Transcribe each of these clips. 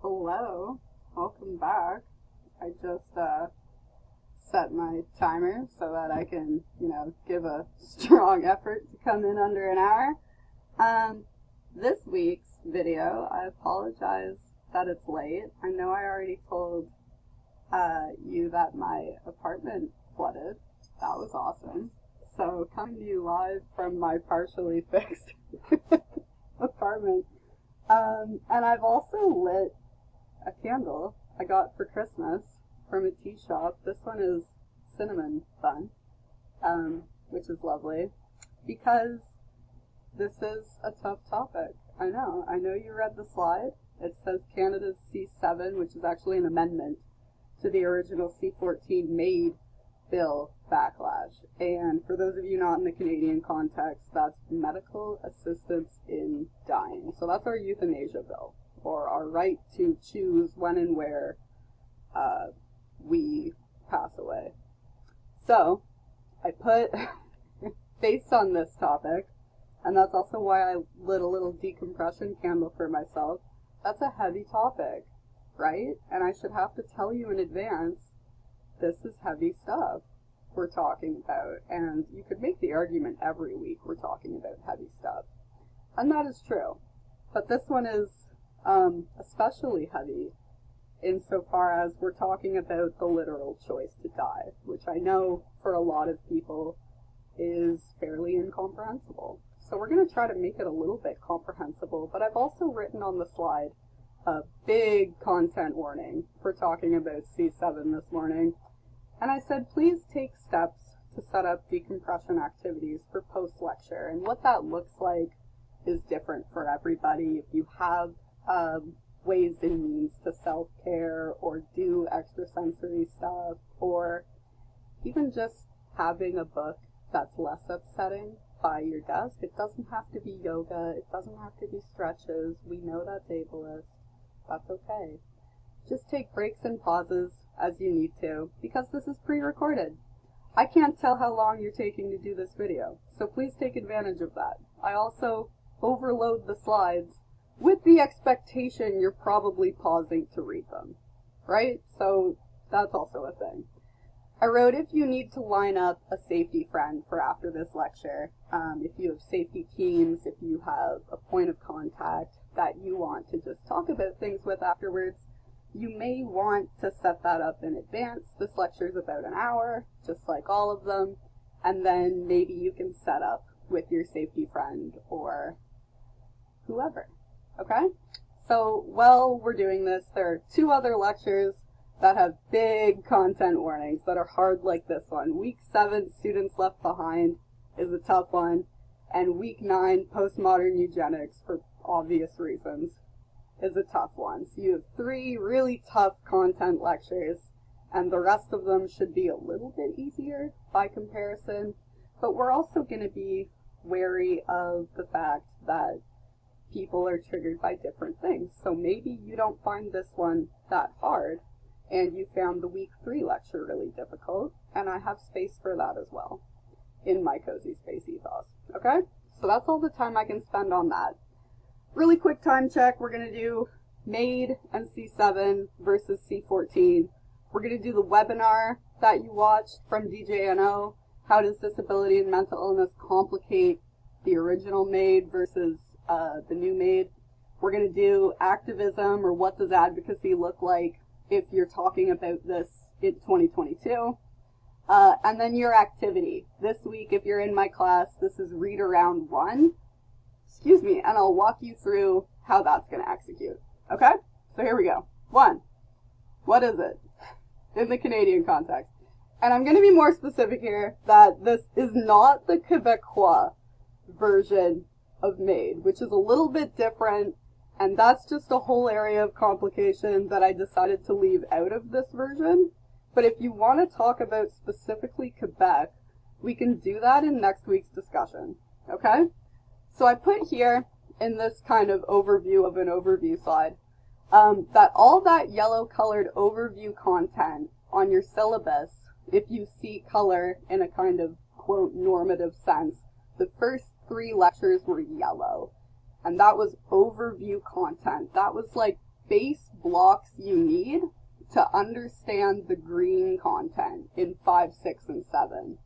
Hello, welcome back. I just set my timer so that I can, give a strong effort to come in under an hour. This week's video, I apologize that it's late. I know I already told you that my apartment flooded. That was awesome. So coming to you live from my partially fixed apartment. And I've also lit a candle I got for Christmas from a tea shop. This one is cinnamon bun, which is lovely because this is a tough topic. I know you read the slide. It says Canada's C-7, which is actually an amendment to the original C-14 MAiD bill Backlash. And for those of you not in the Canadian context, that's medical assistance in dying. So that's our euthanasia bill, or our right to choose when and where we pass away. So I put, based on this topic, and that's also why I lit a little decompression candle for myself, that's a heavy topic, right? And I should have to tell you in advance, this is heavy stuff we're talking about. And you could make the argument every week we're talking about heavy stuff. And that is true. But this one is especially heavy insofar as we're talking about the literal choice to die, which I know for a lot of people is fairly incomprehensible. So we're going to try to make it a little bit comprehensible, but I've also written on the slide a big content warning for talking about C-7 this morning. And I said, please take steps to set up decompression activities for post-lecture. And what that looks like is different for everybody. If you have ways and means to self-care or do extrasensory stuff, or even just having a book that's less upsetting by your desk. It doesn't have to be yoga. It doesn't have to be stretches. We know that's ableist. That's okay. Just take breaks and pauses as you need to, because this is pre-recorded. I can't tell how long you're taking to do this video, so please take advantage of that. I also overload the slides with the expectation you're probably pausing to read them, right? So that's also a thing. I wrote if you need to line up a safety friend for after this lecture, if you have safety teams, if you have a point of contact that you want to just talk about things with afterwards, you may want to set that up in advance. This lecture is about an hour, just like all of them, and then maybe you can set up with your safety friend or whoever, okay? So while we're doing this, there are 2 other lectures that have big content warnings that are hard like this one. Week 7, Students Left Behind, is a tough one, and Week 9, Postmodern Eugenics, for obvious reasons, is a tough one. So you have 3 really tough content lectures, and the rest of them should be a little bit easier by comparison, but we're also going to be wary of the fact that people are triggered by different things. So maybe you don't find this one that hard, and you found the Week 3 lecture really difficult, and I have space for that as well in my cozy space ethos, okay? So that's all the time I can spend on that. Really quick time check, we're going to do MAiD and C-7 versus C-14. We're going to do the webinar that you watched from DJNO, How Does Disability and Mental Illness Complicate the Original MAiD versus the new MAiD. We're going to do activism, or what does advocacy look like if you're talking about this in 2022. And then your activity. This week, if you're in my class, this is Read Around 1. Excuse me, and I'll walk you through how that's going to execute. Okay? So here we go. 1. What is it in the Canadian context? And I'm going to be more specific here that this is not the Quebecois version of MAiD, which is a little bit different, and that's just a whole area of complication that I decided to leave out of this version. But if you want to talk about specifically Quebec, we can do that in next week's discussion. Okay? So I put here in this kind of overview of an overview slide that all that yellow colored overview content on your syllabus, if you see color in a kind of quote normative sense, the first 3 lectures were yellow. And that was overview content. That was like base blocks you need to understand the green content in 5, 6, and 7.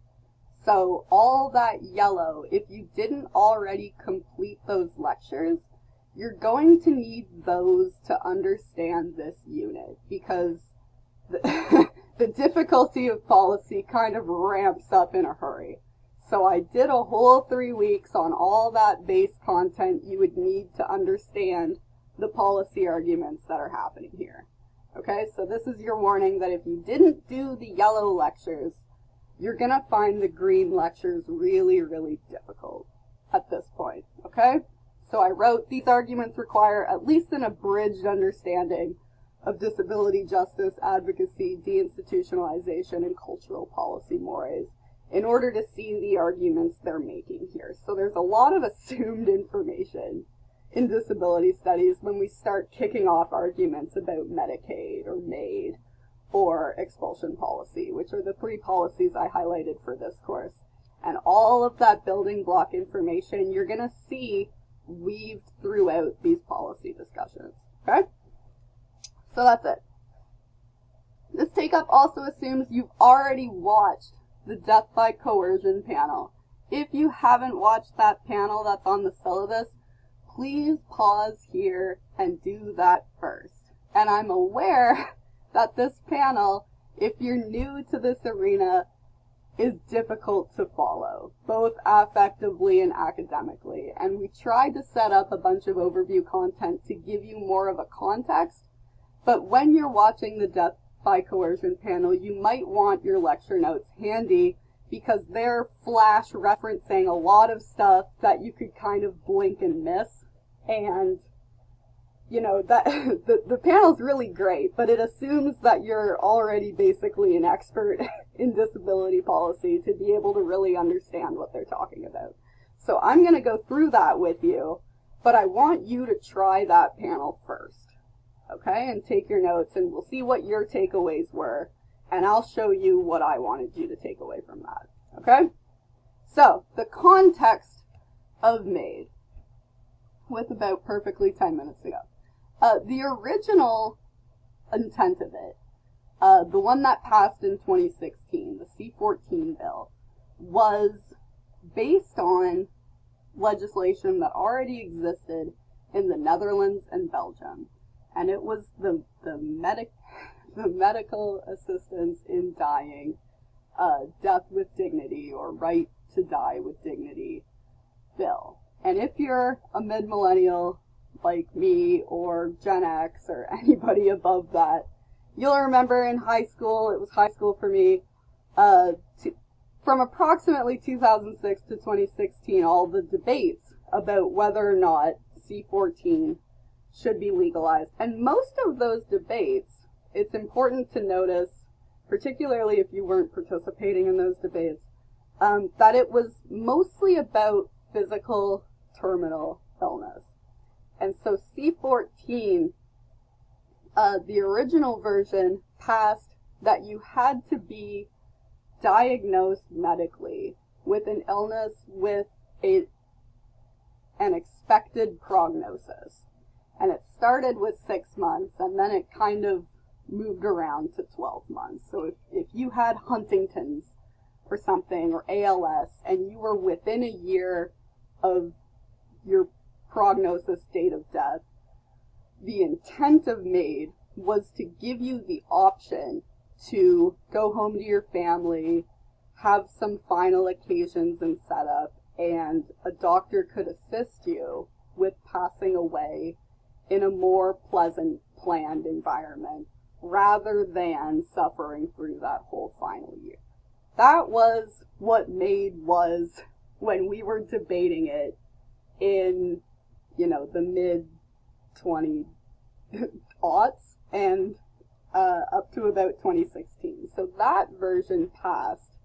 So all that yellow, if you didn't already complete those lectures, you're going to need those to understand this unit, because the difficulty of policy kind of ramps up in a hurry. So I did a whole 3 weeks on all that base content you would need to understand the policy arguments that are happening here. Okay, so this is your warning that if you didn't do the yellow lectures, you're going to find the green lectures really, really difficult at this point. Okay, so I wrote, these arguments require at least an abridged understanding of disability justice, advocacy, deinstitutionalization, and cultural policy mores in order to see the arguments they're making here. So there's a lot of assumed information in disability studies when we start kicking off arguments about Medicaid or MAiD or expulsion policy, which are the 3 policies I highlighted for this course. And all of that building block information you're going to see weaved throughout these policy discussions. Okay? So that's it. This take-up also assumes you've already watched the Death by Coercion panel. If you haven't watched that panel that's on the syllabus, please pause here and do that first. And I'm aware that this panel, if you're new to this arena, is difficult to follow, both affectively and academically. And we tried to set up a bunch of overview content to give you more of a context, but when you're watching the Death by Coercion panel, you might want your lecture notes handy, because they're flash referencing a lot of stuff that you could kind of blink and miss. And, you know, that the panel's really great, but it assumes that you're already basically an expert in disability policy to be able to really understand what they're talking about. So I'm going to go through that with you, but I want you to try that panel first, okay? And take your notes, and we'll see what your takeaways were, and I'll show you what I wanted you to take away from that, okay? So, the context of MAiD, with about perfectly 10 minutes to go. The original intent of it, the one that passed in 2016, the C-14 bill, was based on legislation that already existed in the Netherlands and Belgium. And it was the medical assistance in dying, death with dignity, or right to die with dignity bill. And if you're a mid-millennial like me, or Gen X, or anybody above that, you'll remember in high school, it was high school for me, from approximately 2006 to 2016, all the debates about whether or not C-14 should be legalized. And most of those debates, it's important to notice, particularly if you weren't participating in those debates, that it was mostly about physical terminal illness. And so C-14, the original version, passed that you had to be diagnosed medically with an illness with an expected prognosis. And it started with 6 months, and then it kind of moved around to 12 months. So if you had Huntington's or something, or ALS, and you were within a year of your prognosis date of death, the intent of MAiD was to give you the option to go home to your family, have some final occasions and setup, and a doctor could assist you with passing away in a more pleasant, planned environment, rather than suffering through that whole final year. That was what MAiD was when we were debating it in, the mid-20 aughts and up to about 2016. So that version passed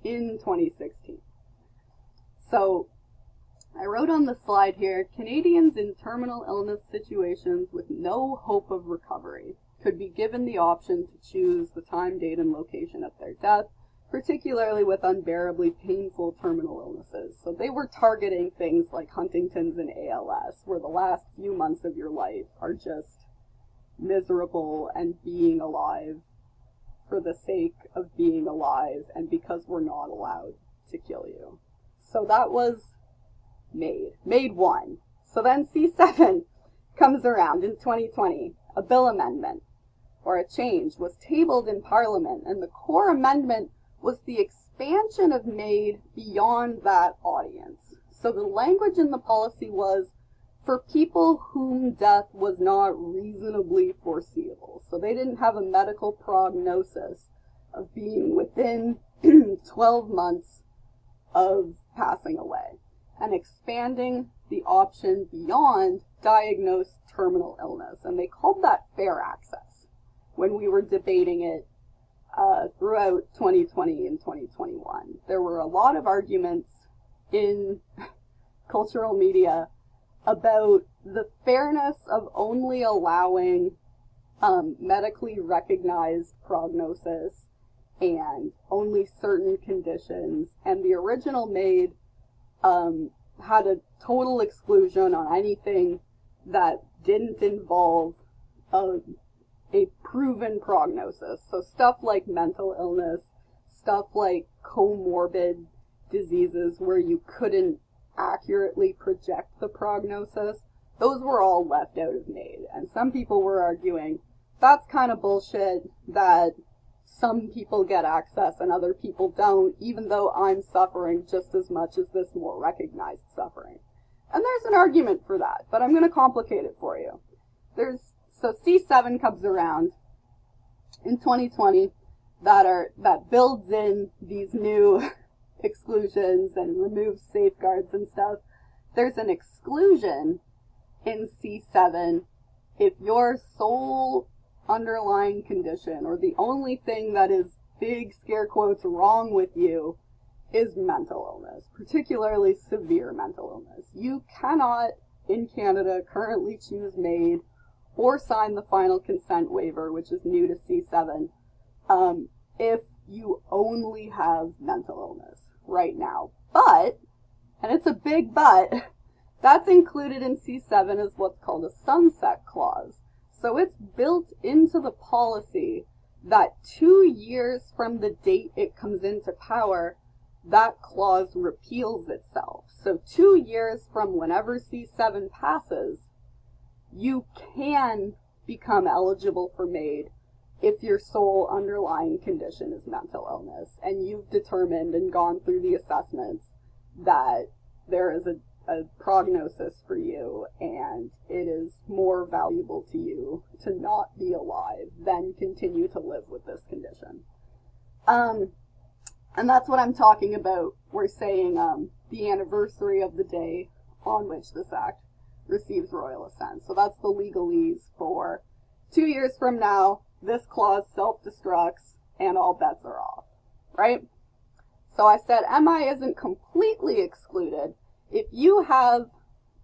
in 2016. So I wrote on the slide here, Canadians in terminal illness situations with no hope of recovery could be given the option to choose the time, date, and location of their death, particularly with unbearably painful terminal illnesses. So they were targeting things like Huntington's and ALS, where the last few months of your life are just miserable and being alive for the sake of being alive and because we're not allowed to kill you. So that was MAiD. MAiD 1. So then C-7 comes around in 2020. A bill amendment, or a change, was tabled in Parliament, and the core amendment was the expansion of MAiD beyond that audience. So the language in the policy was for people whom death was not reasonably foreseeable. So they didn't have a medical prognosis of being within 12 months of passing away, and expanding the option beyond diagnosed terminal illness. And they called that fair access when we were debating it throughout 2020 and 2021. There were a lot of arguments in cultural media about the fairness of only allowing medically recognized prognosis and only certain conditions. And the original MAiD had a total exclusion on anything that didn't involve a proven prognosis. So stuff like mental illness, stuff like comorbid diseases where you couldn't accurately project the prognosis, those were all left out of MAiD. And some people were arguing that's kind of bullshit, that some people get access and other people don't, even though I'm suffering just as much as this more recognized suffering. And there's an argument for that, but I'm going to complicate it for you. So C-7 comes around in 2020 that builds in these new exclusions and removes safeguards and stuff. There's an exclusion in C-7 if your sole underlying condition, or the only thing that is big scare quotes wrong with you, is mental illness, particularly severe mental illness. You cannot, in Canada, currently choose MAiD or sign the final consent waiver, which is new to C-7, if you only have mental illness right now. But, and it's a big but, that's included in C-7 as what's called a sunset clause. So it's built into the policy that 2 years from the date it comes into power, that clause repeals itself. So 2 years from whenever C-7 passes, you can become eligible for MAiD if your sole underlying condition is mental illness, and you've determined and gone through the assessments that there is a prognosis for you, and it is more valuable to you to not be alive than continue to live with this condition. And that's what I'm talking about. We're saying the anniversary of the day on which this act receives royal assent. So that's the legalese for 2 years from now, this clause self-destructs and all bets are off, right? So I said MI isn't completely excluded if you have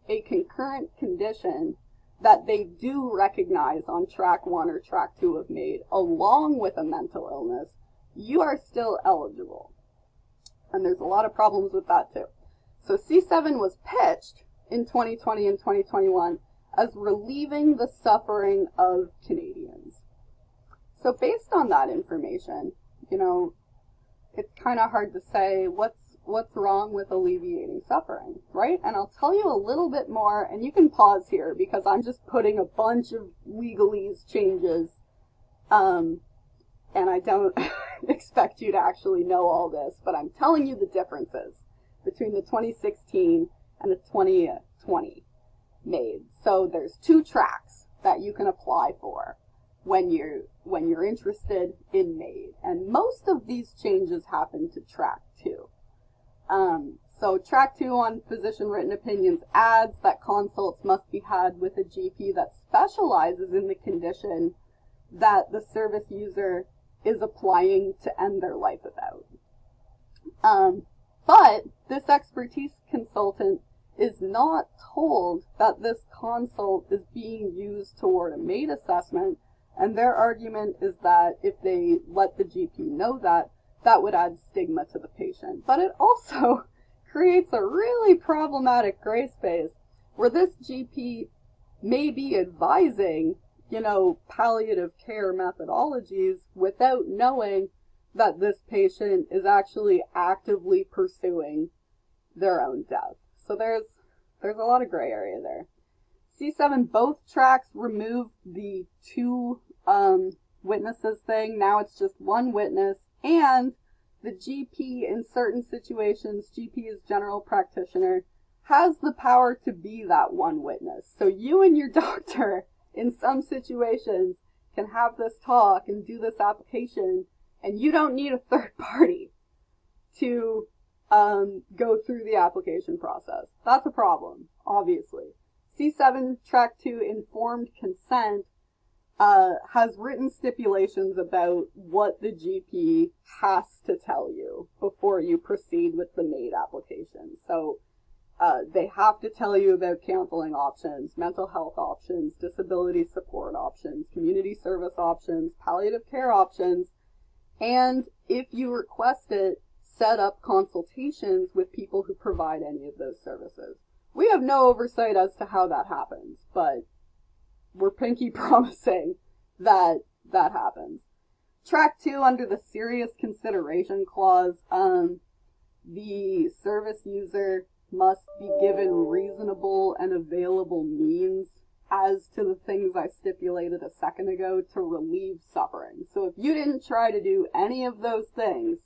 a concurrent condition that they do recognize on track 1 or track 2 of MAiD, along with a mental illness, you are still eligible. And there's a lot of problems with that too. So C-7 was pitched in 2020 and 2021 as relieving the suffering of Canadians. So based on that information, it's kind of hard to say what's wrong with alleviating suffering, right? And I'll tell you a little bit more, and you can pause here because I'm just putting a bunch of legalese changes, and I don't expect you to actually know all this, but I'm telling you the differences between the 2016 and the 2020 MAiD. So there's 2 tracks that you can apply for when you're interested in MAiD, and most of these changes happen to track 2. So track 2 on physician written opinions adds that consults must be had with a GP that specializes in the condition that the service user is applying to end their life without. But this expertise consultant is not told that this consult is being used toward a MAiD assessment, and their argument is that if they let the GP know that, that would add stigma to the patient. But it also creates a really problematic gray space where this GP may be advising, palliative care methodologies without knowing that this patient is actually actively pursuing their own death. So there's a lot of gray area there. C-7, both tracks removed the two witnesses thing. Now it's just one witness, and the GP in certain situations, GP is general practitioner, has the power to be that one witness. So you and your doctor in some situations can have this talk and do this application, and you don't need a third party to go through the application process. That's a problem, obviously. C-7 Track 2 Informed Consent has written stipulations about what the GP has to tell you before you proceed with the MAiD application. So they have to tell you about counseling options, mental health options, disability support options, community service options, palliative care options, and if you request it, set up consultations with people who provide any of those services. We have no oversight as to how that happens, but we're pinky promising that that happens. Track 2, under the serious consideration clause, the service user must be given reasonable and available means as to the things I stipulated a second ago to relieve suffering. So if you didn't try to do any of those things,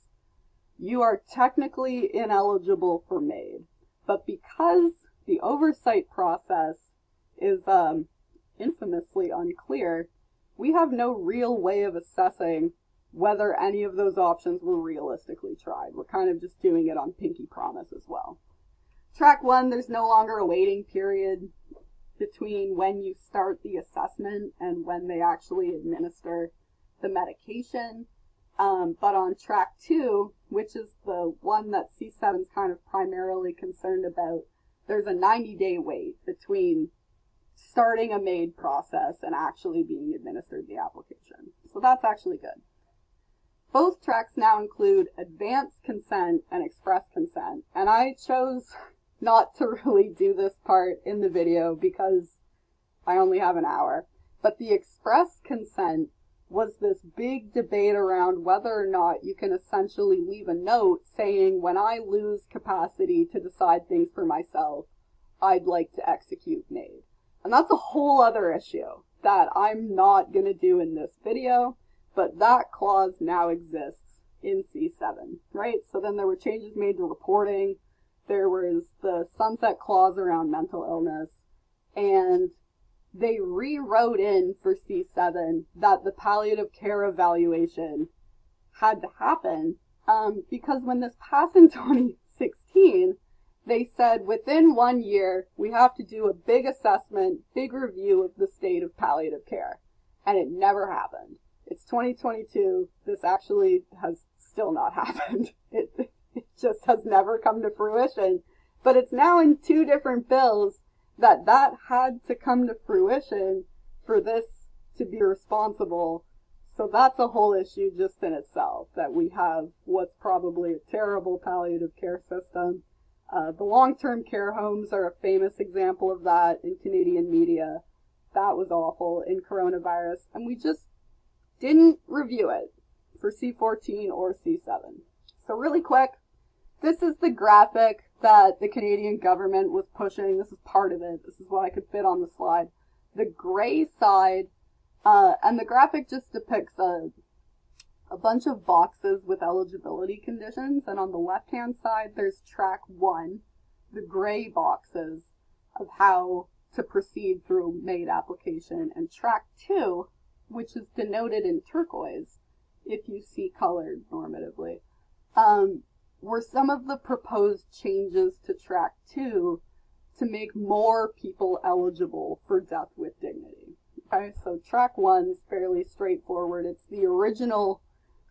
you are technically ineligible for MAiD. But because the oversight process is infamously unclear, we have no real way of assessing whether any of those options were realistically tried. We're kind of just doing it on pinky promise as well. Track 1, there's no longer a waiting period between when you start the assessment and when they actually administer the medication. But on Track 2, which is the one that C-7 is kind of primarily concerned about, there's a 90-day wait between starting a MAiD process and actually being administered the application. So that's actually good. Both tracks now include advanced consent and express consent, and I chose not to really do this part in the video because I only have an hour. But the express consent was this big debate around whether or not you can essentially leave a note saying, when I lose capacity to decide things for myself, I'd like to execute MAiD. And that's a whole other issue that I'm not going to do in this video, but that clause now exists in C-7, right? So then there were changes made to reporting. There was the sunset clause around mental illness, and they rewrote in for C-7 that the palliative care evaluation had to happen because when this passed in 2016, they said within 1 year we have to do a big assessment, big review of the state of palliative care, and it never happened. It's 2022. This actually has still not happened. It just has never come to fruition. But it's now in 2 different bills that had to come to fruition for this to be responsible. So that's a whole issue just in itself, that we have what's probably a terrible palliative care system. The long-term care homes are a famous example of that in Canadian media. That was awful in coronavirus, and we just didn't review it for C-14 or C-7. So really quick, this is the graphic that the Canadian government was pushing. This is part of it. This is what I could fit on the slide. The gray side, and the graphic just depicts a bunch of boxes with eligibility conditions, and on the left-hand side, there's Track 1, the gray boxes of how to proceed through MAiD application, and Track 2, which is denoted in turquoise, if you see colored normatively, were some of the proposed changes to Track 2 to make more people eligible for death with dignity. Okay, so Track 1 is fairly straightforward. It's the original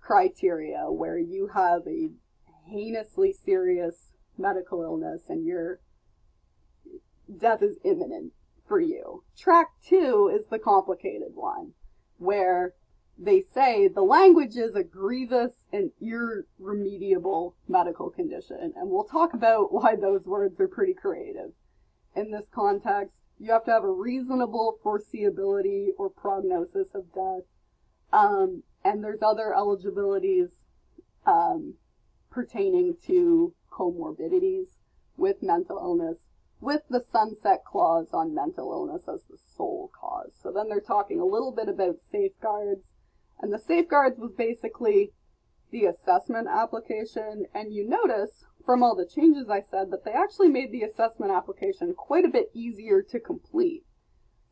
criteria where you have a heinously serious medical illness and your death is imminent for you. Track 2 is the complicated one, where they say the language is a grievous and irremediable medical condition, and we'll talk about why those words are pretty creative in this context. You have to have a reasonable foreseeability or prognosis of death. And there's other eligibilities pertaining to comorbidities with mental illness, with the sunset clause on mental illness as the sole cause. So then they're talking a little bit about safeguards, and the safeguards was basically the assessment application, and you notice from all the changes I said that they actually made the assessment application quite a bit easier to complete.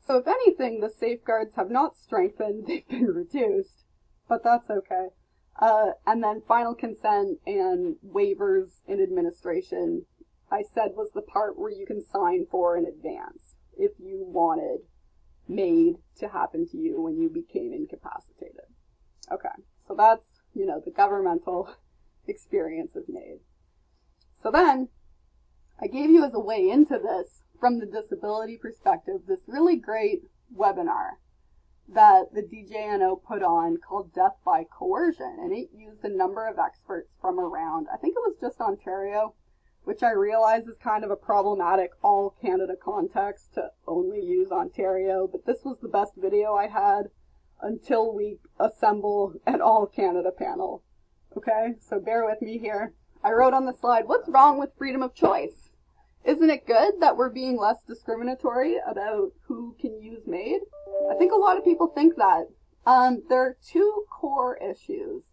So if anything, the safeguards have not strengthened, they've been reduced, but that's okay. And then final consent and waivers in administration, I said was the part where you can sign for in advance if you wanted MAiD to happen to you when you became incapacitated. Okay, so that's, the governmental experience of MAiD. So then, I gave you as a way into this, from the disability perspective, this really great webinar that the DJNO put on called Death by Coercion, and it used a number of experts from around, I think it was just Ontario, which I realize is kind of a problematic all-Canada context to only use Ontario, but this was the best video I had until we assemble an all-Canada panel. Okay, so bear with me here. I wrote on the slide, what's wrong with freedom of choice? Isn't it good that we're being less discriminatory about who can use MAiD? I think a lot of people think that. There are two core issues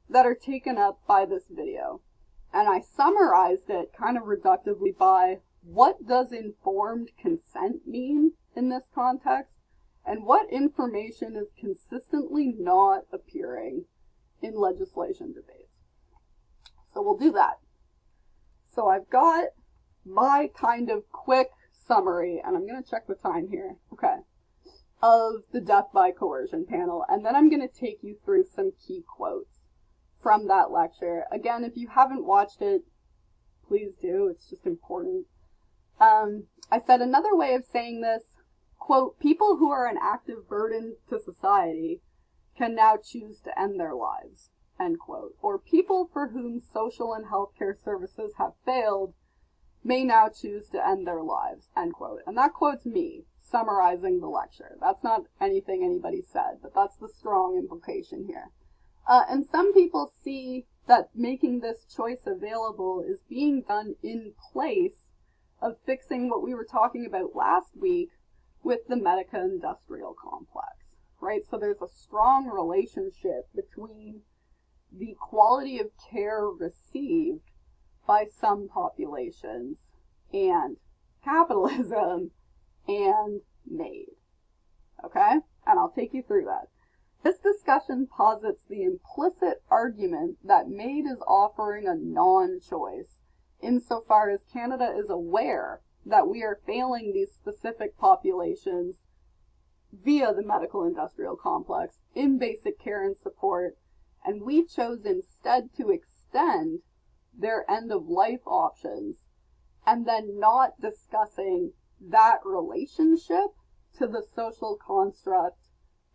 that are taken up by this video. And I summarized it kind of reductively by what does informed consent mean in this context, and what information is consistently not appearing in legislation debates. So we'll do that. So I've got my kind of quick summary, and I'm going to check the time here, okay, of the Death by Coercion panel, and then I'm going to take you through some key quotes from that lecture. Again, if you haven't watched it, please do, it's just important. I said another way of saying this, quote, people who are an active burden to society can now choose to end their lives, end quote. Or people for whom social and healthcare services have failed may now choose to end their lives, end quote. And that quote's me summarizing the lecture. That's not anything anybody said, but that's the strong implication here. And some people see that making this choice available is being done in place of fixing what we were talking about last week with the medico-industrial complex, right? So there's a strong relationship between the quality of care received by some populations and capitalism and MAiD, okay? And I'll take you through that. This discussion posits the implicit argument that MAiD is offering a non-choice insofar as Canada is aware that we are failing these specific populations via the medical industrial complex in basic care and support, and we chose instead to extend their end-of-life options and then not discussing that relationship to the social construct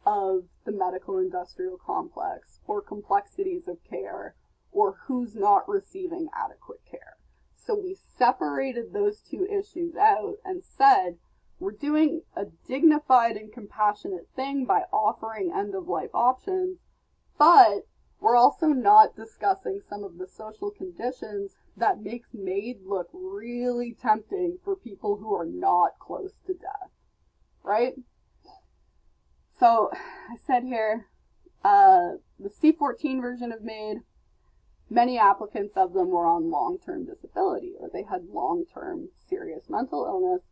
of the medical industrial complex or complexities of care or who's not receiving adequate care. So we separated those two issues out and said, we're doing a dignified and compassionate thing by offering end-of-life options, but we're also not discussing some of the social conditions that makes MAiD look really tempting for people who are not close to death, right? So I said here, the C-14 version of MAiD, many applicants of them were on long-term disability, or they had long-term serious mental illness,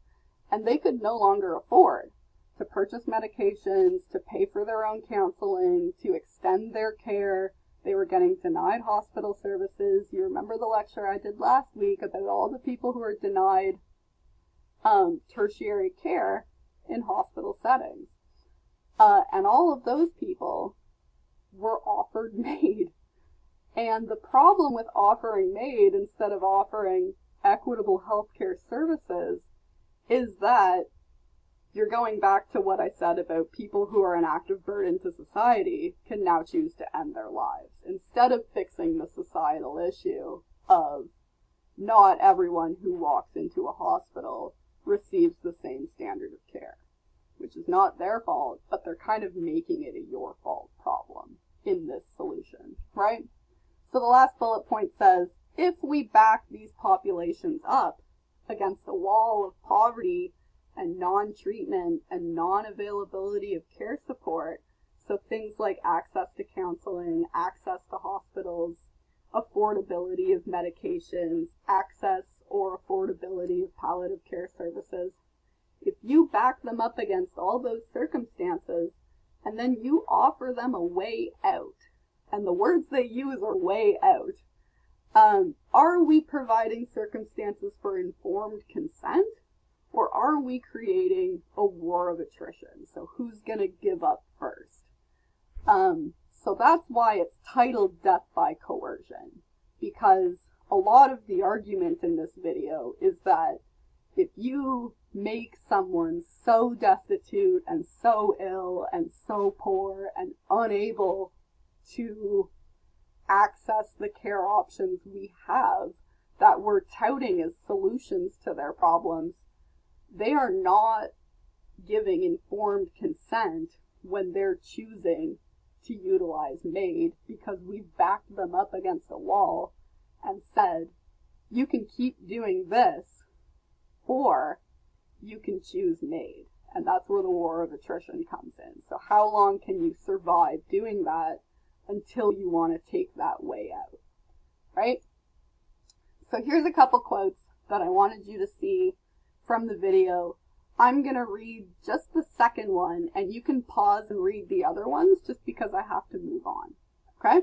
and they could no longer afford to purchase medications, to pay for their own counseling, to extend their care. They were getting denied hospital services. You remember the lecture I did last week about all the people who are denied tertiary care in hospital settings. And all of those people were offered MAiD. And the problem with offering MAiD instead of offering equitable healthcare services is that you're going back to what I said about people who are an active burden to society can now choose to end their lives, instead of fixing the societal issue of not everyone who walks into a hospital receives the same standard of care, which is not their fault, but they're kind of making it a your fault problem in this solution, right? So the last bullet point says, if we back these populations up against a wall of poverty and non-treatment and non-availability of care support, so things like access to counseling, access to hospitals, affordability of medications, access or affordability of palliative care services, if you back them up against all those circumstances and then you offer them a way out, and the words they use are way out, are we providing circumstances for informed consent, or are we creating a war of attrition? So who's going to give up first? So that's why it's titled Death by Coercion, because a lot of the argument in this video is that if you make someone so destitute and so ill and so poor and unable to access the care options we have that we're touting as solutions to their problems, they are not giving informed consent when they're choosing to utilize MAiD, because we've backed them up against a wall and said, you can keep doing this, or you can choose MAiD. And that's where the war of attrition comes in. So how long can you survive doing that until you want to take that way out, right? So here's a couple quotes that I wanted you to see from the video. I'm going to read just the second one, and you can pause and read the other ones just because I have to move on, okay?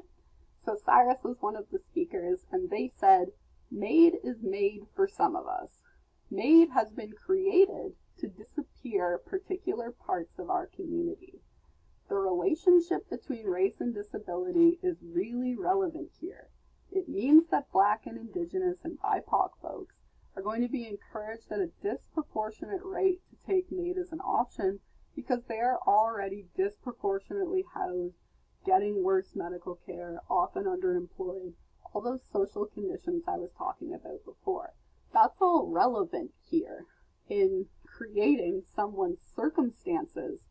So Cyrus was one of the speakers, and they said, MAiD is made for some of us. MAiD has been created to disappear particular parts of our community. The relationship between race and disability is really relevant here. It means that Black and Indigenous and BIPOC folks are going to be encouraged at a disproportionate rate to take MAiD as an option because they are already disproportionately housed, getting worse medical care, often underemployed, all those social conditions I was talking about before. That's all relevant here in creating someone's circumstances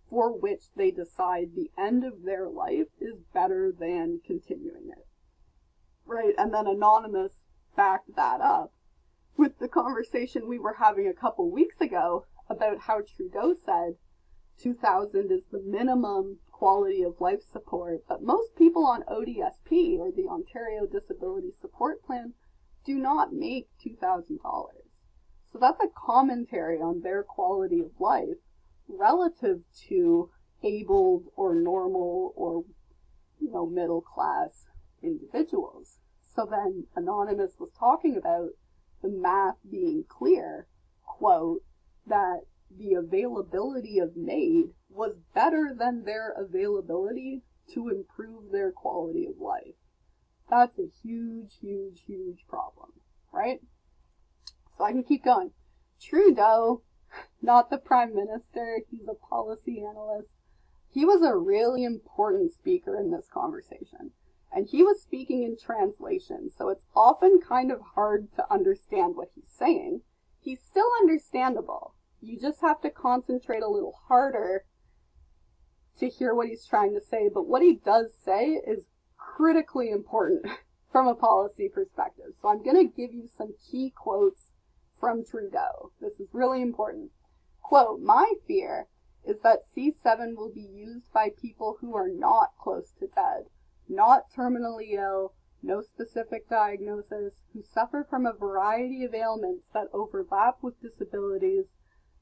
for which they decide the end of their life is better than continuing it. Right? And then Anonymous backed that up with the conversation we were having a couple weeks ago about how Trudeau said 2,000 is the minimum quality of life support, but most people on ODSP, or the Ontario Disability Support Plan, do not make $2,000. So that's a commentary on their quality of life relative to abled or normal or, middle class individuals. So then Anonymous was talking about the math being clear, quote, that the availability of MAiD was better than their availability to improve their quality of life. That's a huge, huge, huge problem, right? So I can keep going. Trudeau, not the Prime Minister, he's a policy analyst. He was a really important speaker in this conversation. And he was speaking in translation, so it's often kind of hard to understand what he's saying. He's still understandable. You just have to concentrate a little harder to hear what he's trying to say, but what he does say is critically important from a policy perspective. So I'm going to give you some key quotes from Trudeau. This is really important. Quote, "My fear is that C-7 will be used by people who are not close to dead, not terminally ill, no specific diagnosis, who suffer from a variety of ailments that overlap with disabilities,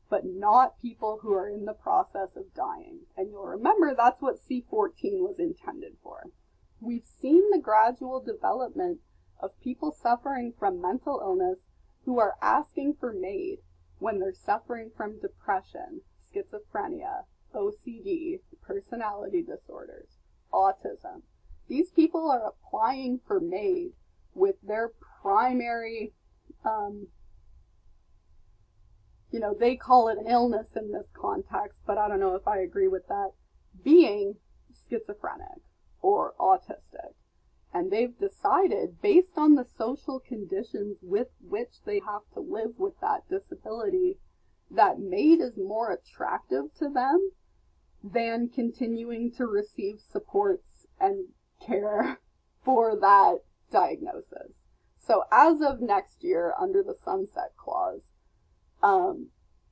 but not people who are in the process of dying." And you'll remember that's what C-14 was intended for. We've seen the gradual development of people suffering from mental illness who are asking for MAiD when they're suffering from depression, schizophrenia, OCD, personality disorders, autism. These people are applying for MAiD with their primary, they call it an illness in this context, but I don't know if I agree with that, being schizophrenic or autistic. And they've decided, based on the social conditions with which they have to live with that disability, that MAiD is more attractive to them than continuing to receive supports and care for that diagnosis. So as of next year, under the sunset clause,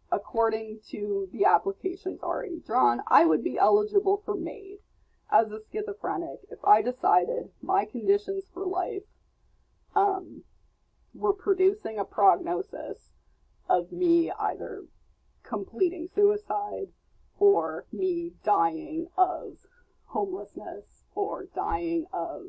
according to the applications already drawn, I would be eligible for MAiD as a schizophrenic if I decided my conditions for life were producing a prognosis of me either completing suicide or me dying of homelessness or dying of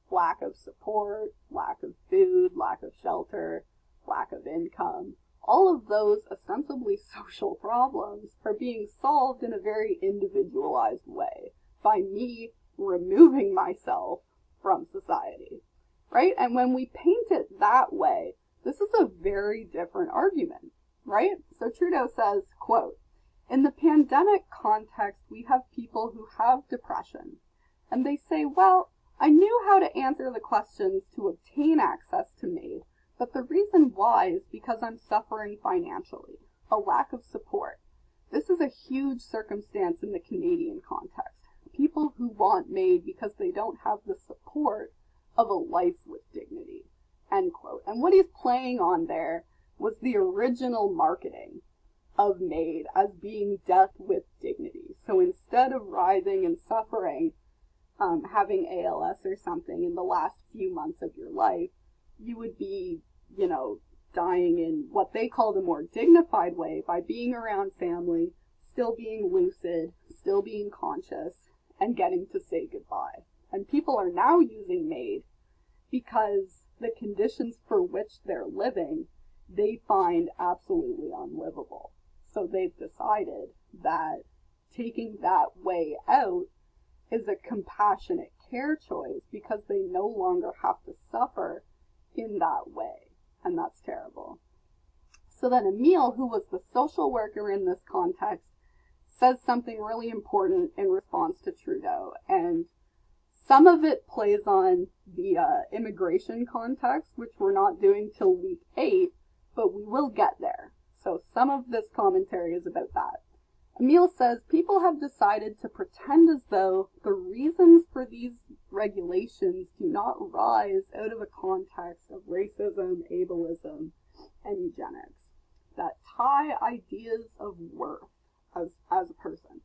lack of support, lack of food, lack of shelter, lack of income. All of those ostensibly social problems are being solved in a very individualized way by me removing myself from society, right? And when we paint it that way, this is a very different argument, right? So Trudeau says, quote, "In the pandemic context, we have people who have depression, and they say, well, I knew how to answer the questions to obtain access to MAiD, but the reason why is because I'm suffering financially, a lack of support. This is a huge circumstance in the Canadian context. People who want MAiD because they don't have the support of a life with dignity," end quote. And what he's playing on there was the original marketing of MAiD as being death with dignity. So instead of writhing and suffering, having ALS or something in the last few months of your life, you would be, dying in what they called a more dignified way by being around family, still being lucid, still being conscious, and getting to say goodbye. And people are now using MAiD because the conditions for which they're living, they find absolutely unlivable. So they've decided that taking that way out is a compassionate care choice because they no longer have to suffer in that way. And that's terrible. So then Emile, who was the social worker in this context, says something really important in response to Trudeau. And some of it plays on the immigration context, which we're not doing till week 8, but we will get there. So some of this commentary is about that. Emile says, people have decided to pretend as though the reasons for these regulations do not rise out of a context of racism, ableism, and eugenics, that tie ideas of worth as a person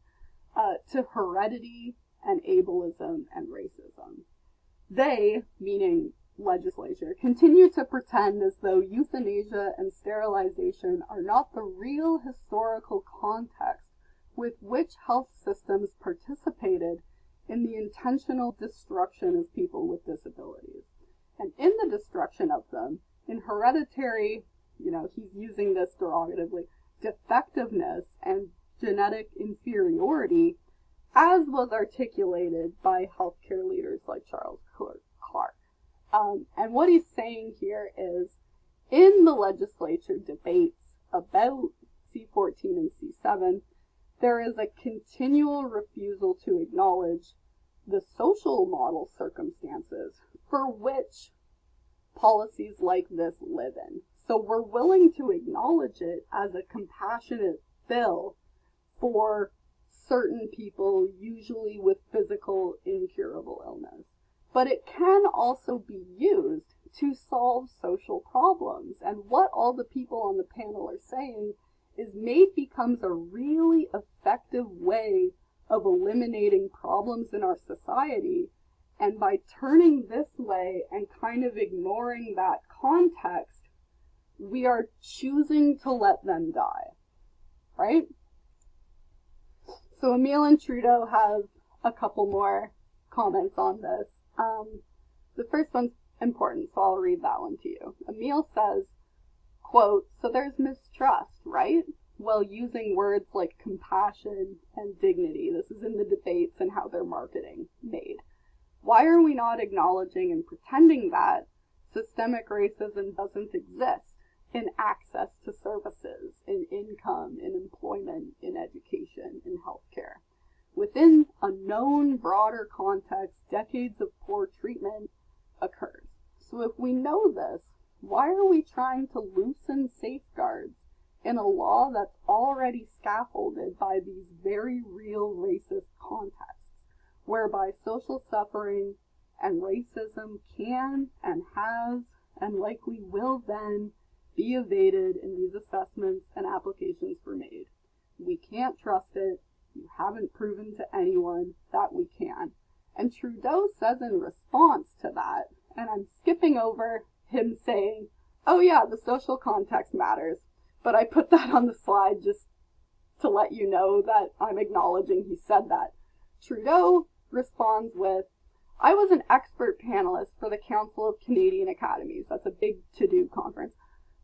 to heredity and ableism and racism. They, meaning legislature, continue to pretend as though euthanasia and sterilization are not the real historical context with which health systems participated in the intentional destruction of people with disabilities. And in the destruction of them, in hereditary, he's using this derogatively, defectiveness and genetic inferiority, as was articulated by healthcare leaders like Charles Clark. And what he's saying here is, in the legislature debates about C-14 and C-7, there is a continual refusal to acknowledge the social model circumstances for which policies like this live in. So we're willing to acknowledge it as a compassionate bill for certain people, usually with physical incurable illness. But it can also be used to solve social problems. And what all the people on the panel are saying is MAiD becomes a really effective way of eliminating problems in our society. And by turning this way and kind of ignoring that context, we are choosing to let them die, right? So Emile and Trudeau have a couple more comments on this. The first one's important, so I'll read that one to you. Emile says, quote, "So there's mistrust, right? Well, using words like compassion and dignity." This is in the debates and how they're marketing MAiD. "Why are we not acknowledging and pretending that systemic racism doesn't exist in access to services, in income, in employment, in education, in healthcare? Within a known broader context, decades of poor treatment occurs. So if we know this, why are we trying to loosen safeguards in a law that's already scaffolded by these very real racist contexts, whereby social suffering and racism can and has and likely will then be evaded in these assessments and applications for MAiD? We can't trust it. You haven't proven to anyone that we can. And Trudeau says in response to that, and I'm skipping over him saying, oh yeah, the social context matters, but I put that on the slide just to let you know that I'm acknowledging he said that. Trudeau responds with, I was an expert panelist for the Council of Canadian Academies. That's a big to-do conference.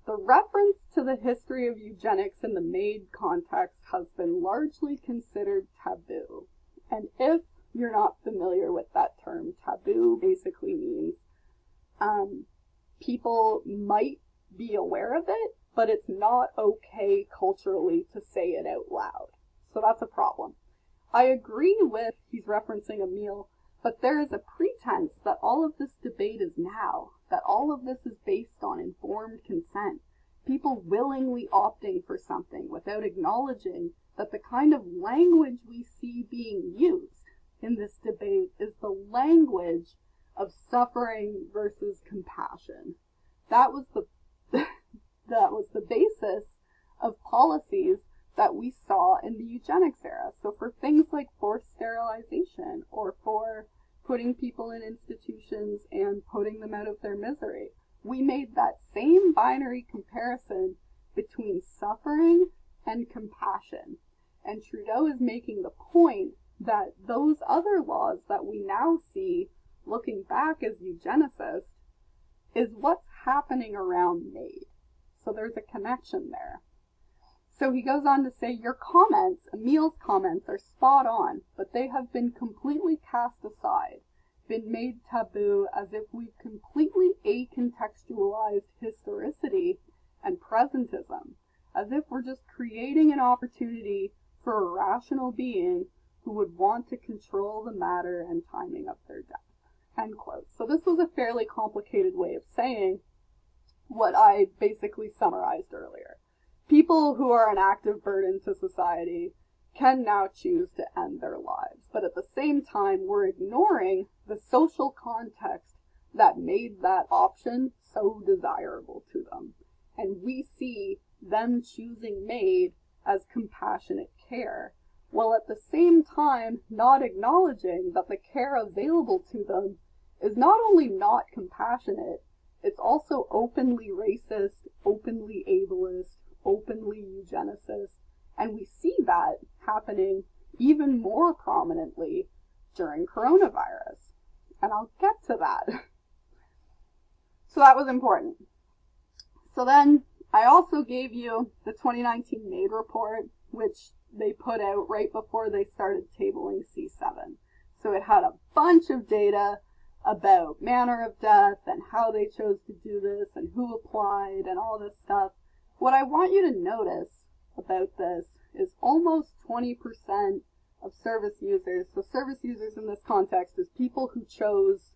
The reference to the history of eugenics in the MAiD context has been largely considered taboo. And if you're not familiar with that term, taboo basically means people might be aware of it, but it's not okay culturally to say it out loud. So that's a problem. I agree with, he's referencing a meal, but there is a pretense that all of this debate is now, that all of this is based on informed consent, people willingly opting for something without acknowledging that the kind of language we see being used in this debate is the language of suffering versus compassion. That was the basis of policies that we saw in the eugenics era. So for things like forced sterilization or for putting people in institutions and putting them out of their misery, we made that same binary comparison between suffering and compassion. And Trudeau is making the point that those other laws that we now see looking back as eugenicists is what's happening around MAiD. So there's a connection there. So he goes on to say, your comments, Emil's comments, are spot on, but they have been completely cast aside, been made taboo as if we've completely acontextualized historicity and presentism, as if we're just creating an opportunity for a rational being who would want to control the matter and timing of their death. End quote. So this was a fairly complicated way of saying what I basically summarized earlier. People who are an active burden to society can now choose to end their lives, but at the same time, we're ignoring the social context that made that option so desirable to them. And we see them choosing MAiD as compassionate care, while at the same time not acknowledging that the care available to them is not only not compassionate, it's also openly racist, openly ableist, openly eugenicist, and we see that happening even more prominently during coronavirus. And I'll get to that. So that was important. So then I also gave you the 2019 MAiD report, which they put out right before they started tabling C-7. So it had a bunch of data about manner of death and how they chose to do this and who applied and all this stuff. What I want you to notice about this is almost 20% of service users, so service users in this context is people who chose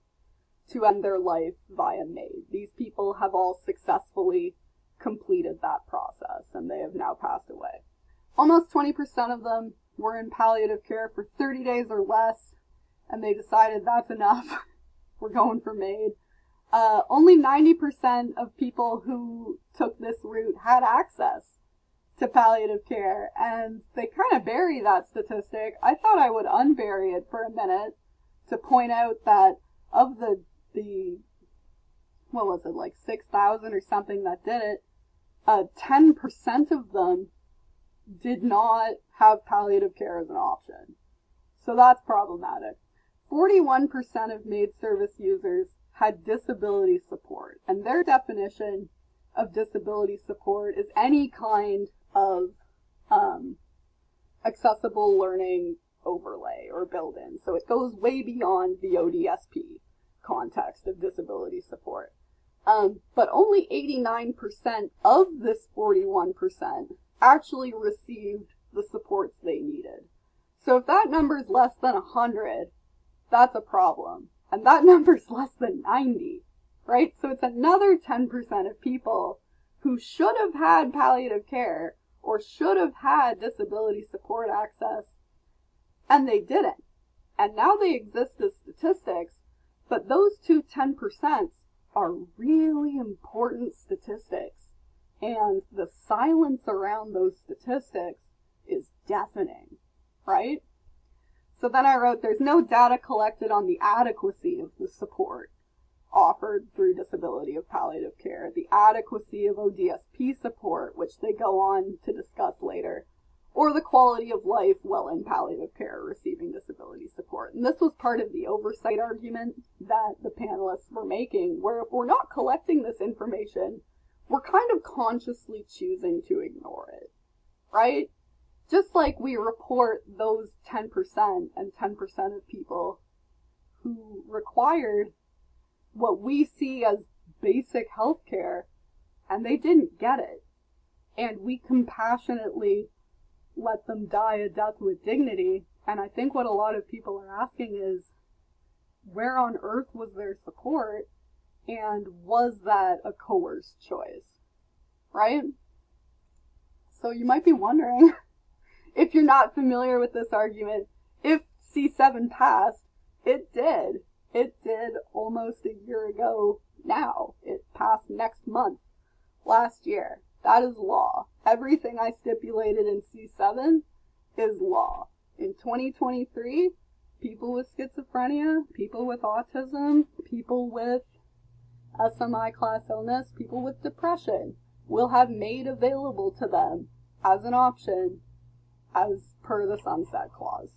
to end their life via MAiD. These people have all successfully completed that process and they have now passed away. Almost 20% of them were in palliative care for 30 days or less, and they decided that's enough. We're going for MAiD. Only 90% of people who took this route had access to palliative care, and they kind of bury that statistic. I thought I would unbury it for a minute to point out that of the what was it, like 6,000 or something that did it, 10% of them did not have palliative care as an option. So that's problematic. 41% of MAiD service users had disability support, and their definition of disability support is any kind of accessible learning overlay or build-in. So it goes way beyond the ODSP context of disability support. But only 89% of this 41% actually received the supports they needed. So if that number is less than 100, that's a problem. And that number's less than 90, right? So it's another 10% of people who should have had palliative care or should have had disability support access, and they didn't. And now they exist as statistics, but those two 10% are really important statistics. And the silence around those statistics is deafening, right? So then I wrote, there's no data collected on the adequacy of the support offered through disability of palliative care, the adequacy of ODSP support, which they go on to discuss later, or the quality of life while in palliative care receiving disability support. And this was part of the oversight argument that the panelists were making, where if we're not collecting this information, we're kind of consciously choosing to ignore it, right? Just like we report those 10% and 10% of people who required what we see as basic health care, and they didn't get it. And we compassionately let them die a death with dignity. And I think what a lot of people are asking is, where on earth was their support? And was that a coerced choice? Right? So you might be wondering, if you're not familiar with this argument, if C-7 passed, it did. It did almost a year ago now. It passed next month, last year. That is law. Everything I stipulated in C-7 is law. In 2023, people with schizophrenia, people with autism, people with SMI class illness, people with depression will have MAiD available to them as an option as per the sunset clause.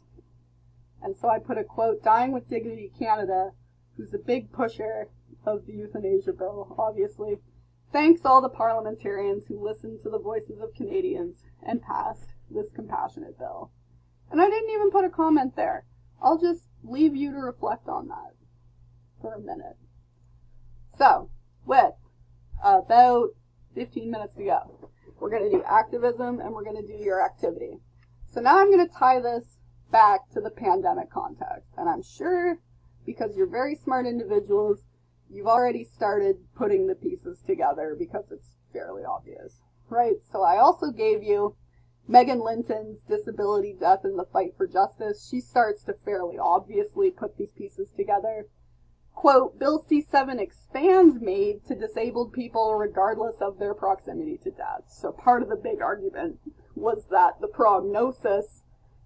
And so I put a quote, Dying with Dignity Canada, who's a big pusher of the euthanasia bill, obviously, thanks all the parliamentarians who listened to the voices of Canadians and passed this compassionate bill. And I didn't even put a comment there. I'll just leave you to reflect on that for a minute. So, with about 15 minutes to go, we're going to do activism and we're going to do your activity. So now I'm going to tie this back to the pandemic context. And I'm sure, because you're very smart individuals, you've already started putting the pieces together because it's fairly obvious, right? So I also gave you Megan Linton's Disability, Death, and the Fight for Justice. She starts to fairly obviously put these pieces together. Quote, Bill C-7 expands MAiD to disabled people regardless of their proximity to death. So part of the big argument was that the prognosis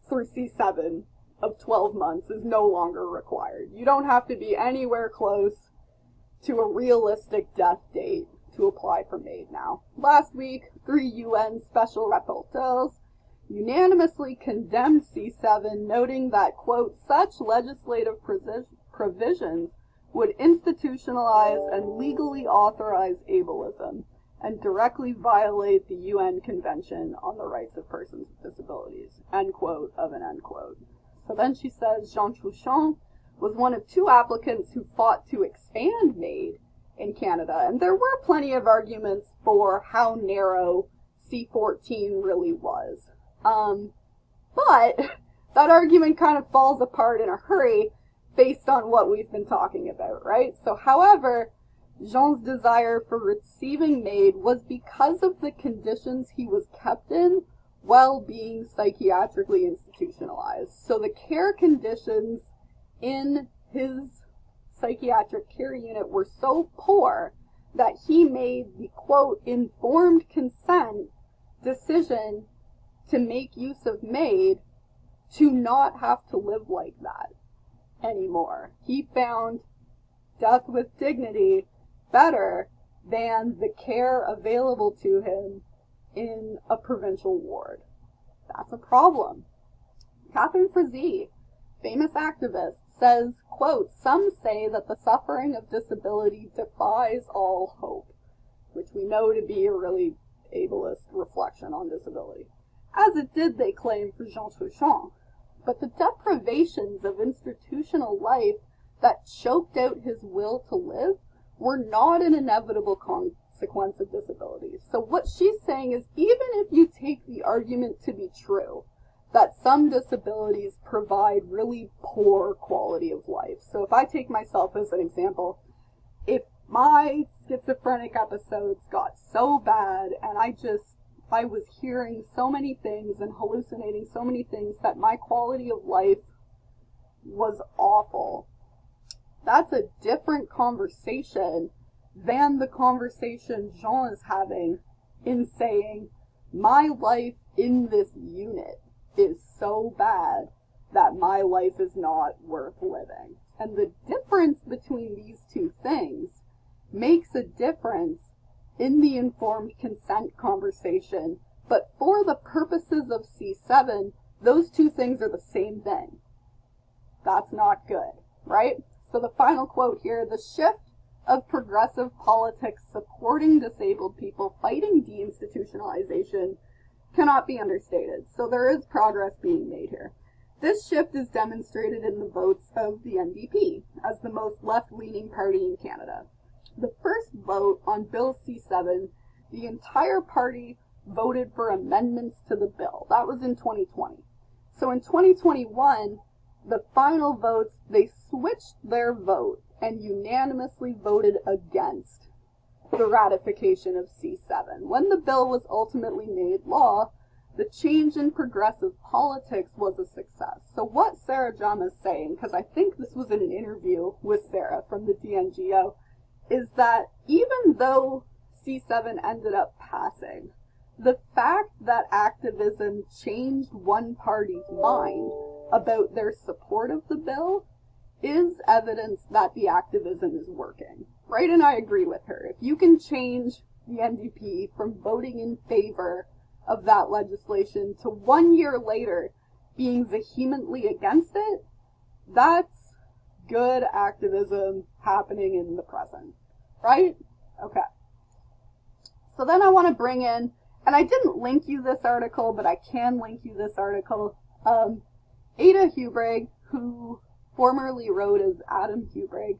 through C-7 of 12 months is no longer required. You don't have to be anywhere close to a realistic death date to apply for MAiD now. Last week, 3 UN special rapporteurs unanimously condemned C-7, noting that, quote, such legislative provisions would institutionalize and legally authorize ableism and directly violate the UN Convention on the Rights of Persons with Disabilities, end quote of an end quote. So then she says Jean Touchon was one of 2 applicants who fought to expand MAiD in Canada, and there were plenty of arguments for how narrow C-14 really was. But that argument kind of falls apart in a hurry based on what we've been talking about, right? So, however, Jean's desire for receiving MAiD was because of the conditions he was kept in while being psychiatrically institutionalized. So the care conditions in his psychiatric care unit were so poor that he made the, quote, informed consent decision to make use of MAiD to not have to live like that anymore. He found death with dignity better than the care available to him in a provincial ward. That's a problem. Catherine Frazee, famous activist, says, quote, some say that the suffering of disability defies all hope, which we know to be a really ableist reflection on disability. As it did, they claim, for Jean Touchon. But the deprivations of institutional life that choked out his will to live were not an inevitable consequence of disability. So what she's saying is, even if you take the argument to be true, that some disabilities provide really poor quality of life. So if I take myself as an example, if my schizophrenic episodes got so bad and I was hearing so many things and hallucinating so many things that my quality of life was awful, that's a different conversation than the conversation Jean is having in saying, my life in this unit is so bad that my life is not worth living. And the difference between these two things makes a difference in the informed consent conversation, but for the purposes of C-7, those two things are the same thing. That's not good, right? So the final quote here, the shift of progressive politics supporting disabled people fighting deinstitutionalization cannot be understated. So there is progress being made here. This shift is demonstrated in the votes of the NDP as the most left-leaning party in Canada. The first vote on Bill C-7, the entire party voted for amendments to the bill. That was in 2020. So in 2021, the final votes, they switched their vote and unanimously voted against the ratification of C-7. When the bill was ultimately made law, the change in progressive politics was a success. So what Sarah Jum is saying, because I think this was in an interview with Sarah from the DNGO, is that even though C-7 ended up passing, the fact that activism changed one party's mind about their support of the bill is evidence that the activism is working, right? And I agree with her. If you can change the NDP from voting in favor of that legislation to 1 year later being vehemently against it, that's good activism happening in the present, right? Okay. So then I want to bring in, and I didn't link you this article, but I can link you this article. Ada Hubrig, who formerly wrote as Adam Hubrig,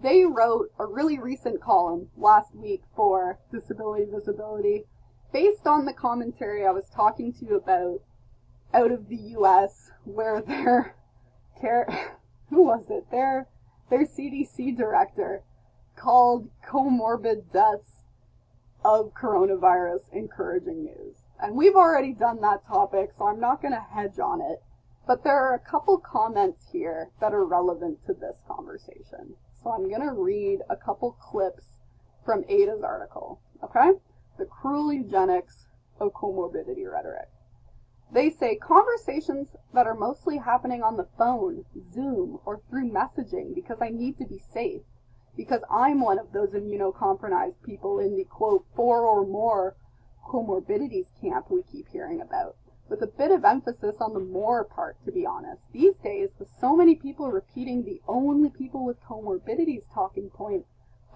they wrote a really recent column last week for Disability Visibility based on the commentary I was talking to you about out of the U.S., where their CDC director called comorbid deaths of coronavirus encouraging news. And we've already done that topic, so I'm not going to hedge on it. But there are a couple comments here that are relevant to this conversation. So I'm going to read a couple clips from Ada's article, okay? The cruel eugenics of comorbidity rhetoric. They say conversations that are mostly happening on the phone, Zoom, or through messaging because I need to be safe, because I'm one of those immunocompromised people in the, quote, 4 or more comorbidities camp we keep hearing about, with a bit of emphasis on the more part, to be honest. These days, with so many people repeating the only people with comorbidities talking point,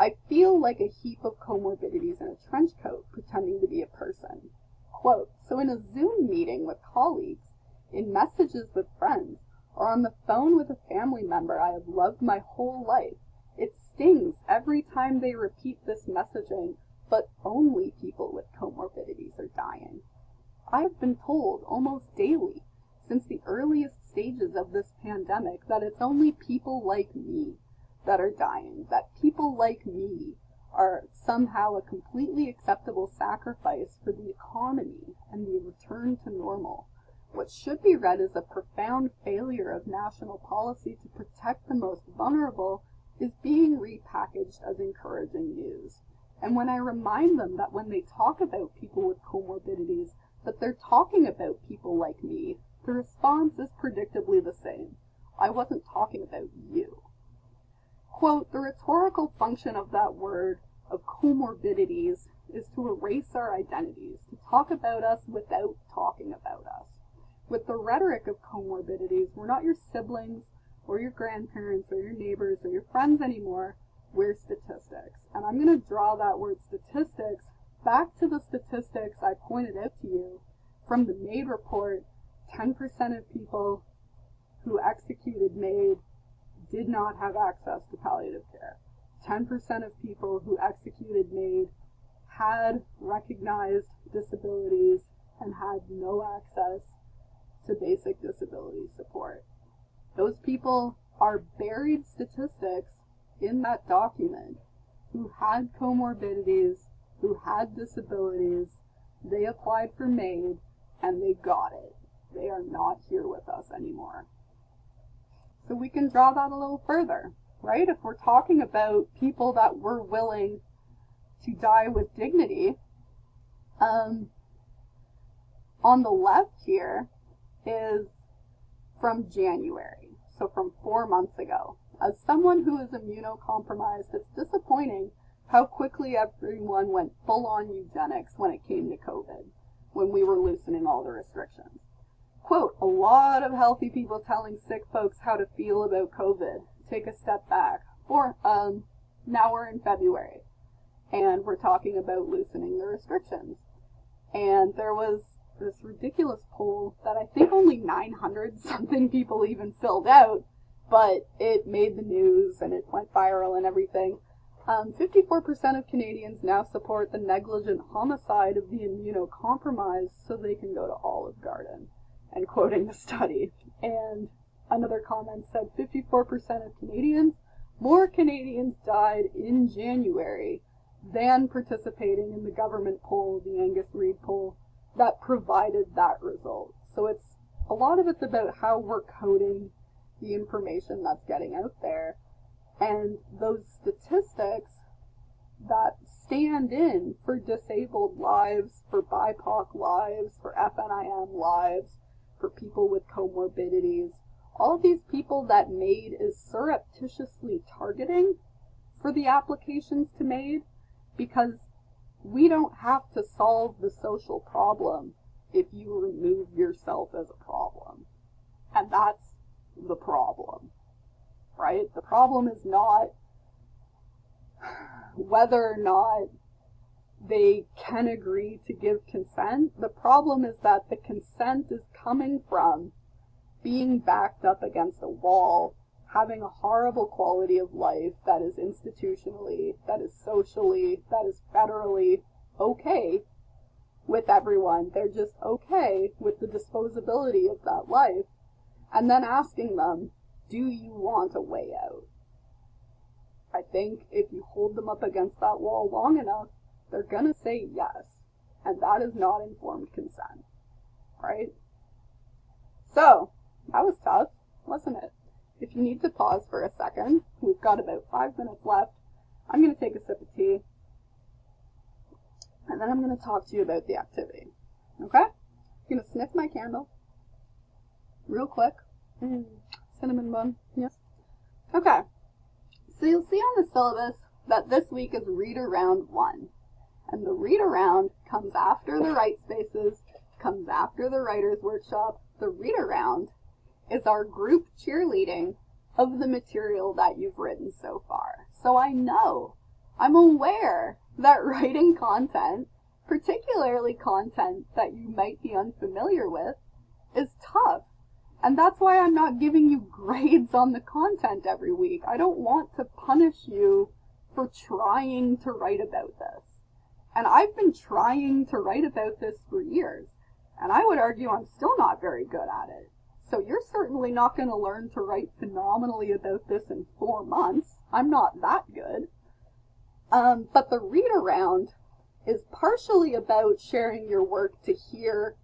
I feel like a heap of comorbidities in a trench coat, pretending to be a person. Quote, so in a Zoom meeting with colleagues, in messages with friends, or on the phone with a family member I have loved my whole life, it stings every time they repeat this messaging, but only people with comorbidities are dying. I have been told almost daily, since the earliest stages of this pandemic, that it's only people like me that are dying, that people like me are somehow a completely acceptable sacrifice for the economy and the return to normal. What should be read as a profound failure of national policy to protect the most vulnerable is being repackaged as encouraging news. And when I remind them that when they talk about people with comorbidities, that they're talking about people like me, the response is predictably the same. I wasn't talking about you. Quote, the rhetorical function of that word, of comorbidities, is to erase our identities, to talk about us without talking about us. With the rhetoric of comorbidities, we're not your siblings, or your grandparents, or your neighbors, or your friends anymore. We're statistics. And I'm going to draw that word statistics back to the statistics I pointed out to you from the MAiD report. 10% of people who executed MAiD did not have access to palliative care. 10% of people who executed MAiD had recognized disabilities and had no access to basic disability support. Those people are buried statistics in that document who had comorbidities, who had disabilities. They applied for MAiD and they got it. They are not here with us anymore. So we can draw that a little further, right? If we're talking about people that were willing to die with dignity, on the left here is from January, so from 4 months ago. As someone who is immunocompromised, it's disappointing how quickly everyone went full-on eugenics when it came to COVID, when we were loosening all the restrictions. Quote, a lot of healthy people telling sick folks how to feel about COVID. Take a step back. Or, now we're in February, and we're talking about loosening the restrictions. And there was this ridiculous poll that I think only 900 something people even filled out, but it made the news and it went viral and everything. 54% of Canadians now support the negligent homicide of the immunocompromised so they can go to Olive Garden, and quoting the study. And another comment said 54% of Canadians, more Canadians died in January than participating in the government poll, the Angus Reid poll, that provided that result. So a lot of it's about how we're coding the information that's getting out there. And those statistics that stand in for disabled lives, for BIPOC lives, for FNIM lives, for people with comorbidities, all of these people that MAiD is surreptitiously targeting for the applications to MAiD, because we don't have to solve the social problem if you remove yourself as a problem. And that's the problem, right? The problem is not whether or not they can agree to give consent. The problem is that the consent is coming from being backed up against a wall, having a horrible quality of life that is institutionally, that is socially, that is federally okay with everyone. They're just okay with the disposability of that life. And then asking them, do you want a way out? I think if you hold them up against that wall long enough, they're gonna say yes. And that is not informed consent, right? So, that was tough, wasn't it? If you need to pause for a second, we've got about 5 minutes left. I'm going to take a sip of tea, and then I'm going to talk to you about the activity. Okay? I'm going to sniff my candle real quick. Cinnamon bun, yes. Okay. So you'll see on the syllabus that this week is Read Around 1. And the Read Around comes after the Write Spaces, comes after the Writer's Workshop. The Read Around is our group cheerleading of the material that you've written so far. So I'm aware that writing content, particularly content that you might be unfamiliar with, is tough. And that's why I'm not giving you grades on the content every week. I don't want to punish you for trying to write about this. And I've been trying to write about this for years, and I would argue I'm still not very good at it. So you're certainly not going to learn to write phenomenally about this in 4 months. I'm not that good. But the Read Around is partially about sharing your work to hear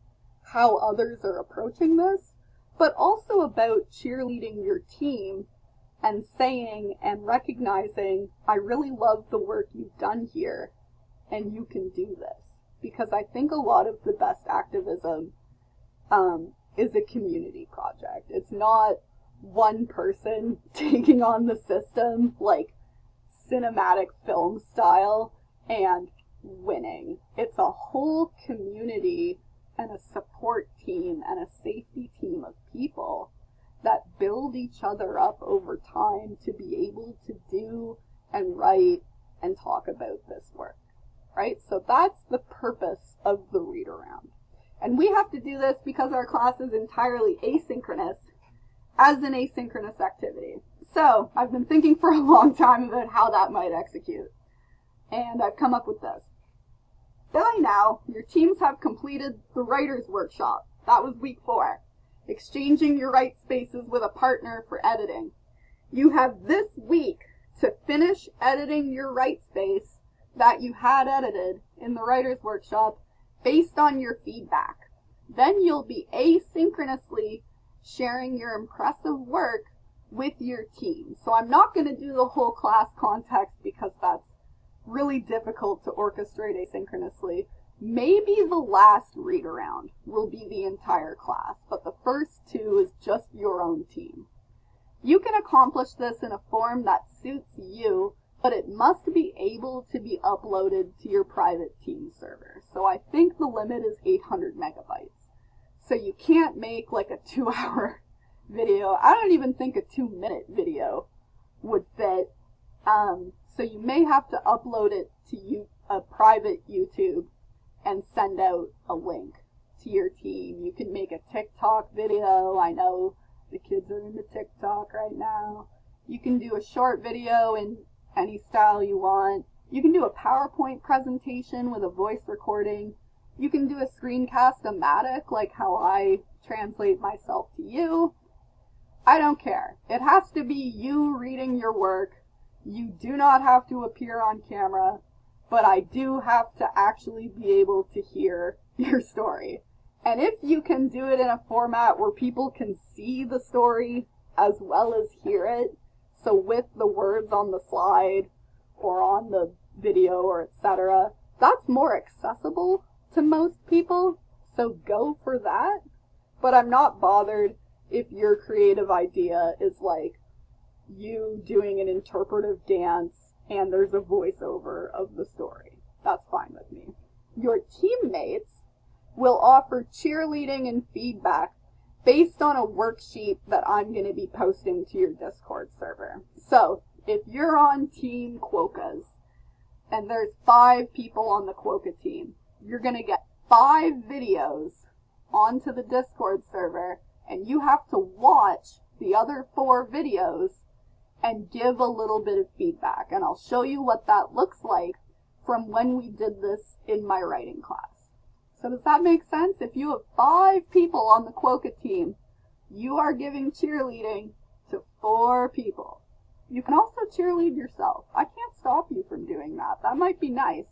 how others are approaching this, but also about cheerleading your team and saying and recognizing, I really love the work you've done here, and you can do this. Because I think a lot of the best activism is a community project. It's not one person taking on the system like cinematic film style and winning. It's a whole community and a support team and a safety team of people that build each other up over time to be able to do and write and talk about this work, right? So that's the purpose of the Read Around. And we have to do this because our class is entirely asynchronous as an asynchronous activity. So I've been thinking for a long time about how that might execute. And I've come up with this. By now, your teams have completed the Writer's Workshop. That was week 4. exchanging your write spaces with a partner for editing. You have this week to finish editing your write space that you had edited in the writer's workshop based on your feedback. Then you'll be asynchronously sharing your impressive work with your team. So I'm not going to do the whole class context because that's really difficult to orchestrate asynchronously. Maybe the last read around will be the entire class, but the first two is just your own team. You can accomplish this in a form that suits you, but it must be able to be uploaded to your private team server. So I think the limit is 800 megabytes. So you can't make like a 2-hour video. I don't even think a 2-minute video would fit. So you may have to upload it to a private YouTube and send out a link to your team. You can make a TikTok video. I know the kids are into TikTok right now. You can do a short video in any style you want. You can do a PowerPoint presentation with a voice recording. You can do a screencast-o-matic, like how I translate myself to you. I don't care. It has to be you reading your work. You do not have to appear on camera, but I do have to actually be able to hear your story. And if you can do it in a format where people can see the story as well as hear it, so with the words on the slide or on the video or etc., that's more accessible to most people, so go for that. But I'm not bothered if your creative idea is like you doing an interpretive dance and there's a voiceover of the story. That's fine with me. Your teammates will offer cheerleading and feedback based on a worksheet that I'm going to be posting to your Discord server. So, if you're on Team Quokkas, and there's 5 people on the Quokka team, you're going to get 5 videos onto the Discord server, and you have to watch the other 4 videos and give a little bit of feedback. And I'll show you what that looks like from when we did this in my writing class. So does that make sense? If you have 5 people on the Quokka team, you are giving cheerleading to 4 people. You can also cheerlead yourself. I can't stop you from doing that. That might be nice.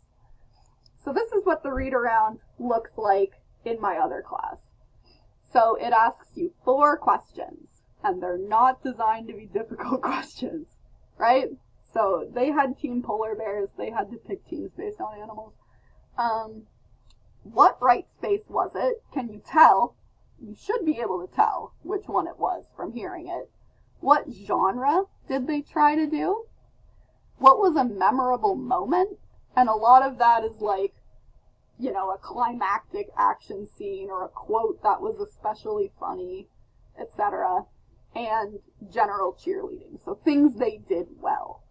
So this is what the read around looks like in my other class. So it asks you 4 questions, and they're not designed to be difficult questions, right? So they had team polar bears. They had to pick teams based on animals. What write space was it? Can you tell? You should be able to tell which one it was from hearing it. What genre did they try to do? What was a memorable moment? And a lot of that is like, you know, a climactic action scene or a quote that was especially funny, etc. And general cheerleading. So things they did well.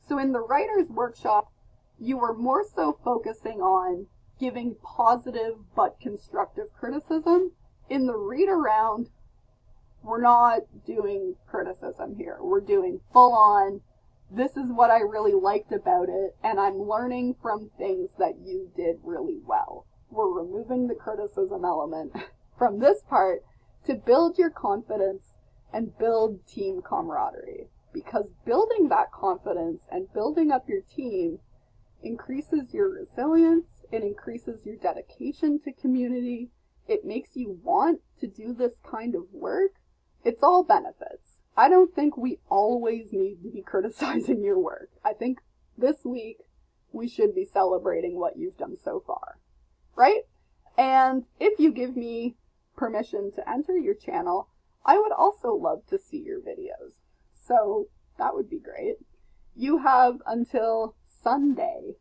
So in the writer's workshop, you were more so focusing on giving positive but constructive criticism. In the read around, we're not doing criticism here. We're doing full on, this is what I really liked about it, and I'm learning from things that you did really well. We're removing the criticism element from this part to build your confidence and build team camaraderie. Because building that confidence and building up your team increases your resilience, it increases your dedication to community, it makes you want to do this kind of work. It's all benefits. I don't think we always need to be criticizing your work. I think this week we should be celebrating what you've done so far, right? And if you give me permission to enter your channel, I would also love to see your videos. So that would be great. You have until Sunday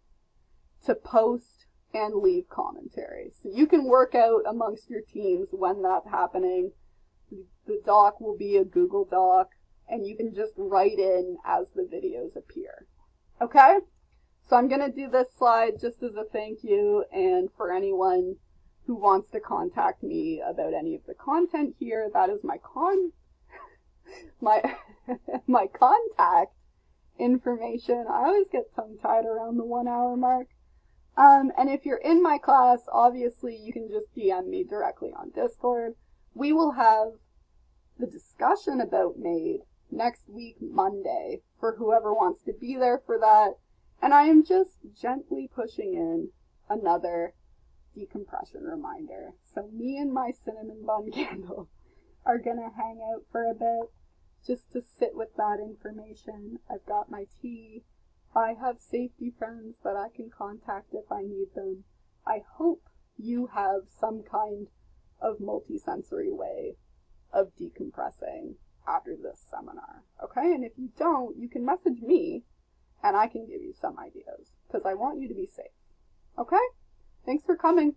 to post and leave commentary. So you can work out amongst your teams when that's happening. The doc will be a Google Doc, and you can just write in as the videos appear. Okay? So I'm going to do this slide just as a thank you, and for anyone who wants to contact me about any of the content here, that is my my contact information. I always get tongue-tied around the 1 hour mark. And if you're in my class, obviously you can just DM me directly on Discord. We will have the discussion about MAiD next week, Monday, for whoever wants to be there for that. And I am just gently pushing in another decompression reminder. So me and my cinnamon bun candle are gonna hang out for a bit just to sit with that information. I've got my tea. I have safety friends that I can contact if I need them. I hope you have some kind of multisensory way of decompressing after this seminar, okay? And if you don't, you can message me and I can give you some ideas because I want you to be safe, okay? Thanks for coming.